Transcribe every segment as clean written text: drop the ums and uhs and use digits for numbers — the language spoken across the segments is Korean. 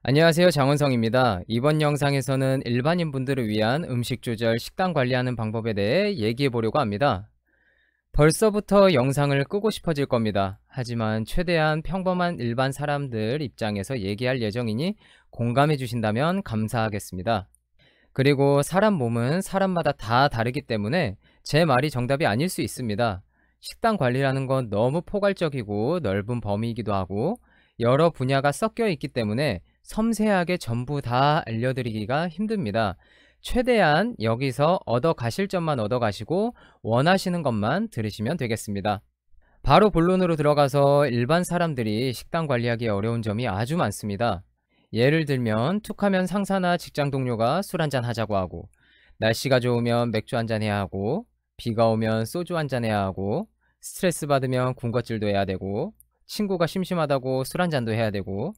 안녕하세요. 장원성입니다. 이번 영상에서는 일반인 분들을 위한 음식 조절, 식단 관리하는 방법에 대해 얘기해 보려고 합니다. 벌써부터 영상을 끄고 싶어질 겁니다. 하지만 최대한 평범한 일반 사람들 입장에서 얘기할 예정이니 공감해 주신다면 감사하겠습니다. 그리고 사람 몸은 사람마다 다 다르기 때문에 제 말이 정답이 아닐 수 있습니다. 식단 관리라는 건 너무 포괄적이고 넓은 범위이기도 하고 여러 분야가 섞여 있기 때문에 섬세하게 전부 다 알려드리기가 힘듭니다. 최대한 여기서 얻어 가실 점만 얻어 가시고 원하시는 것만 들으시면 되겠습니다. 바로 본론으로 들어가서 일반 사람들이 식단 관리하기 어려운 점이 아주 많습니다. 예를 들면 툭하면 상사나 직장 동료가 술 한잔 하자고 하고, 날씨가 좋으면 맥주 한잔 해야 하고, 비가 오면 소주 한잔 해야 하고, 스트레스 받으면 군것질도 해야 되고, 친구가 심심하다고 술 한잔도 해야 되고,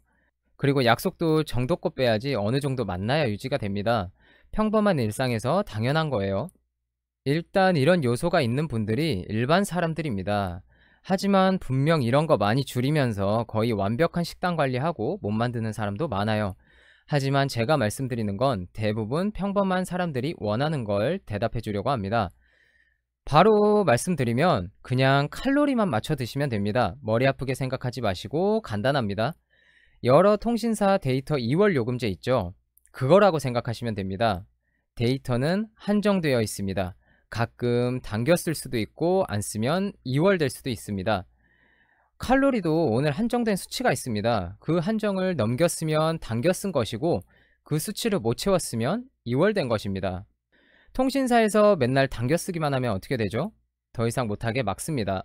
그리고 약속도 정도껏 빼야지 어느 정도 만나야 유지가 됩니다. 평범한 일상에서 당연한 거예요. 일단 이런 요소가 있는 분들이 일반 사람들입니다. 하지만 분명 이런 거 많이 줄이면서 거의 완벽한 식단 관리하고 못 만드는 사람도 많아요. 하지만 제가 말씀드리는 건 대부분 평범한 사람들이 원하는 걸 대답해 주려고 합니다. 바로 말씀드리면 그냥 칼로리만 맞춰 드시면 됩니다. 머리 아프게 생각하지 마시고 간단합니다. 여러 통신사 데이터 2월 요금제 있죠? 그거라고 생각하시면 됩니다. 데이터는 한정되어 있습니다. 가끔 당겨 쓸 수도 있고 안 쓰면 2월 될 수도 있습니다. 칼로리도 오늘 한정된 수치가 있습니다. 그 한정을 넘겼으면 당겨 쓴 것이고 그 수치를 못 채웠으면 2월 된 것입니다. 통신사에서 맨날 당겨 쓰기만 하면 어떻게 되죠? 더 이상 못하게 막습니다.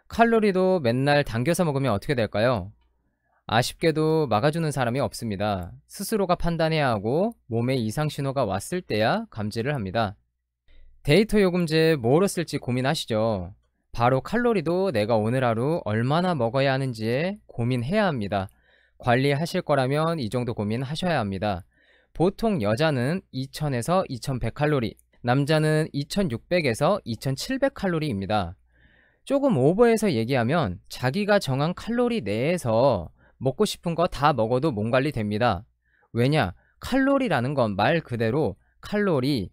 칼로리도 맨날 당겨서 먹으면 어떻게 될까요? 아쉽게도 막아주는 사람이 없습니다. 스스로가 판단해야 하고 몸에 이상 신호가 왔을 때야 감지를 합니다. 데이터 요금제 뭐로 쓸지 고민하시죠? 바로 칼로리도 내가 오늘 하루 얼마나 먹어야 하는지에 고민해야 합니다. 관리하실 거라면 이 정도 고민하셔야 합니다. 보통 여자는 2000에서 2100칼로리, 남자는 2600에서 2700칼로리입니다. 조금 오버해서 얘기하면 자기가 정한 칼로리 내에서 먹고 싶은 거 다 먹어도 몸 관리 됩니다. 왜냐? 칼로리라는 건 말 그대로 칼로리,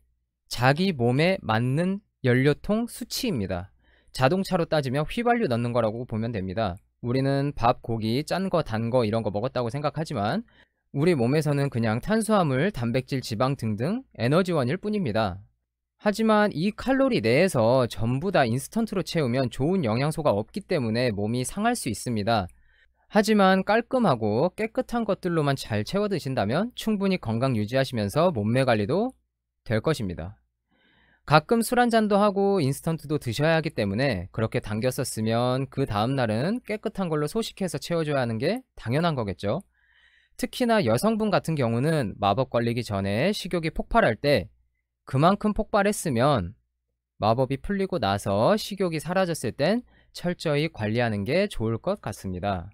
자기 몸에 맞는 연료통 수치입니다. 자동차로 따지면 휘발유 넣는 거라고 보면 됩니다. 우리는 밥, 고기, 짠 거, 단 거 이런 거 먹었다고 생각하지만 우리 몸에서는 그냥 탄수화물, 단백질, 지방 등등 에너지원일 뿐입니다. 하지만 이 칼로리 내에서 전부 다 인스턴트로 채우면 좋은 영양소가 없기 때문에 몸이 상할 수 있습니다. 하지만 깔끔하고 깨끗한 것들로만 잘 채워 드신다면 충분히 건강 유지하시면서 몸매 관리도 될 것입니다. 가끔 술 한잔도 하고 인스턴트도 드셔야 하기 때문에 그렇게 당겨 썼으면 그 다음날은 깨끗한 걸로 소식해서 채워줘야 하는 게 당연한 거겠죠. 특히나 여성분 같은 경우는 마법 걸리기 전에 식욕이 폭발할 때 그만큼 폭발했으면 마법이 풀리고 나서 식욕이 사라졌을 땐 철저히 관리하는 게 좋을 것 같습니다.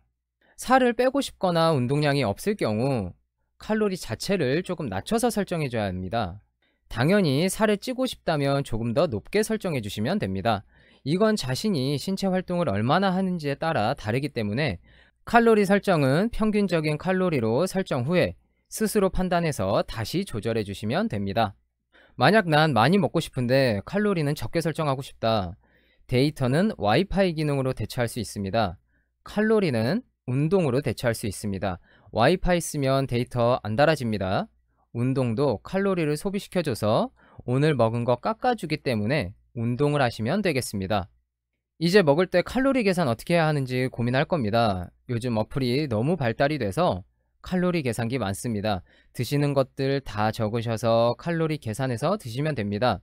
살을 빼고 싶거나 운동량이 없을 경우 칼로리 자체를 조금 낮춰서 설정해 줘야 합니다. 당연히 살을 찌고 싶다면 조금 더 높게 설정해 주시면 됩니다. 이건 자신이 신체 활동을 얼마나 하는지에 따라 다르기 때문에 칼로리 설정은 평균적인 칼로리로 설정 후에 스스로 판단해서 다시 조절해 주시면 됩니다. 만약 난 많이 먹고 싶은데 칼로리는 적게 설정하고 싶다. 데이터는 와이파이 기능으로 대처할 수 있습니다. 칼로리는 운동으로 대처할 수 있습니다. 와이파이 쓰면 데이터 안 달아집니다. 운동도 칼로리를 소비시켜줘서 오늘 먹은 거 깎아주기 때문에 운동을 하시면 되겠습니다. 이제 먹을 때 칼로리 계산 어떻게 해야 하는지 고민할 겁니다. 요즘 어플이 너무 발달이 돼서 칼로리 계산기 많습니다. 드시는 것들 다 적으셔서 칼로리 계산해서 드시면 됩니다.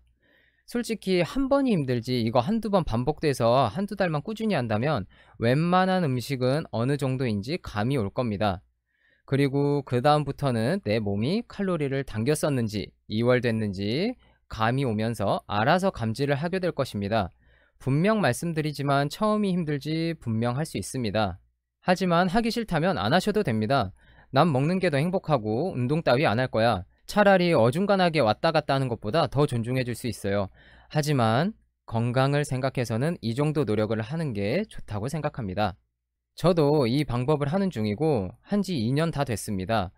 솔직히 한 번이 힘들지 이거 한두 번 반복돼서 한두 달만 꾸준히 한다면 웬만한 음식은 어느 정도인지 감이 올 겁니다. 그리고 그 다음부터는 내 몸이 칼로리를 당겨 썼는지 이월됐는지 감이 오면서 알아서 감지를 하게 될 것입니다. 분명 말씀드리지만 처음이 힘들지 분명 할 수 있습니다. 하지만 하기 싫다면 안 하셔도 됩니다. 난 먹는 게 더 행복하고 운동 따위 안 할 거야. 차라리 어중간하게 왔다 갔다 하는 것보다 더 존중해 줄 수 있어요. 하지만 건강을 생각해서는 이 정도 노력을 하는 게 좋다고 생각합니다. 저도 이 방법을 하는 중이고 한지 2년 다 됐습니다.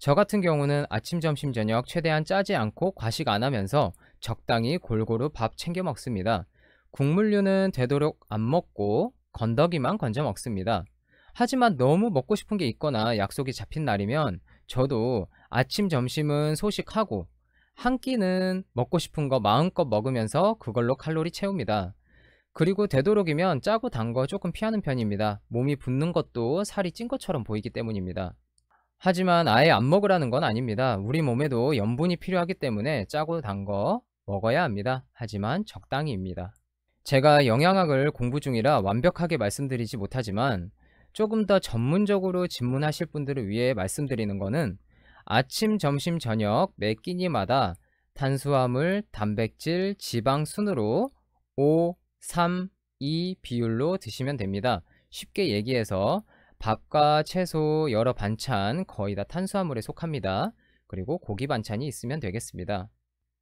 저 같은 경우는 아침, 점심, 저녁 최대한 짜지 않고 과식 안 하면서 적당히 골고루 밥 챙겨 먹습니다. 국물류는 되도록 안 먹고 건더기만 건져 먹습니다. 하지만 너무 먹고 싶은 게 있거나 약속이 잡힌 날이면 저도 아침, 점심은 소식하고 한 끼는 먹고 싶은 거 마음껏 먹으면서 그걸로 칼로리 채웁니다. 그리고 되도록이면 짜고 단 거 조금 피하는 편입니다. 몸이 붓는 것도 살이 찐 것처럼 보이기 때문입니다. 하지만 아예 안 먹으라는 건 아닙니다. 우리 몸에도 염분이 필요하기 때문에 짜고 단 거 먹어야 합니다. 하지만 적당히입니다. 제가 영양학을 공부 중이라 완벽하게 말씀드리지 못하지만 조금 더 전문적으로 집문하실 분들을 위해 말씀드리는 거는 아침, 점심, 저녁 매 끼니마다 탄수화물, 단백질, 지방 순으로 5, 3, 2 비율로 드시면 됩니다. 쉽게 얘기해서 밥과 채소, 여러 반찬 거의 다 탄수화물에 속합니다. 그리고 고기 반찬이 있으면 되겠습니다.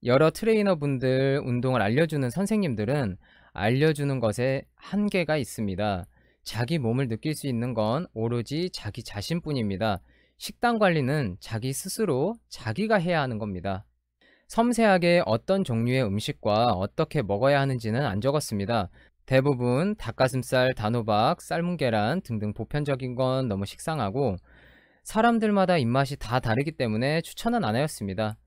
여러 트레이너분들, 운동을 알려주는 선생님들은 알려주는 것에 한계가 있습니다. 자기 몸을 느낄 수 있는 건 오로지 자기 자신뿐입니다. 식단 관리는 자기 스스로 자기가 해야 하는 겁니다. 섬세하게 어떤 종류의 음식과 어떻게 먹어야 하는지는 안 적었습니다. 대부분 닭가슴살, 단호박, 삶은 계란 등등 보편적인 건 너무 식상하고 사람들마다 입맛이 다 다르기 때문에 추천은 안 하였습니다.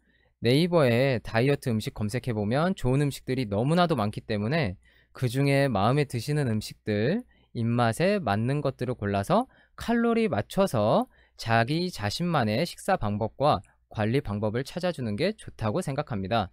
네이버에 다이어트 음식 검색해보면 좋은 음식들이 너무나도 많기 때문에 그 중에 마음에 드시는 음식들, 입맛에 맞는 것들을 골라서 칼로리 맞춰서 자기 자신만의 식사 방법과 관리 방법을 찾아주는 게 좋다고 생각합니다.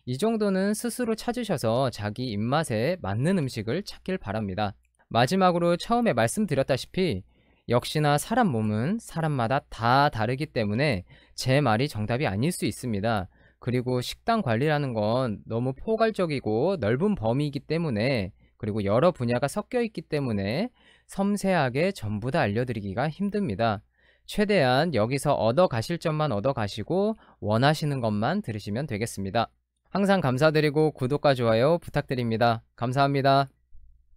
이 정도는 스스로 찾으셔서 자기 입맛에 맞는 음식을 찾길 바랍니다. 마지막으로 처음에 말씀드렸다시피 역시나 사람 몸은 사람마다 다 다르기 때문에 제 말이 정답이 아닐 수 있습니다. 그리고 식단 관리라는 건 너무 포괄적이고 넓은 범위이기 때문에 그리고 여러 분야가 섞여 있기 때문에 섬세하게 전부 다 알려드리기가 힘듭니다. 최대한 여기서 얻어 가실 점만 얻어 가시고 원하시는 것만 들으시면 되겠습니다. 항상 감사드리고 구독과 좋아요 부탁드립니다. 감사합니다.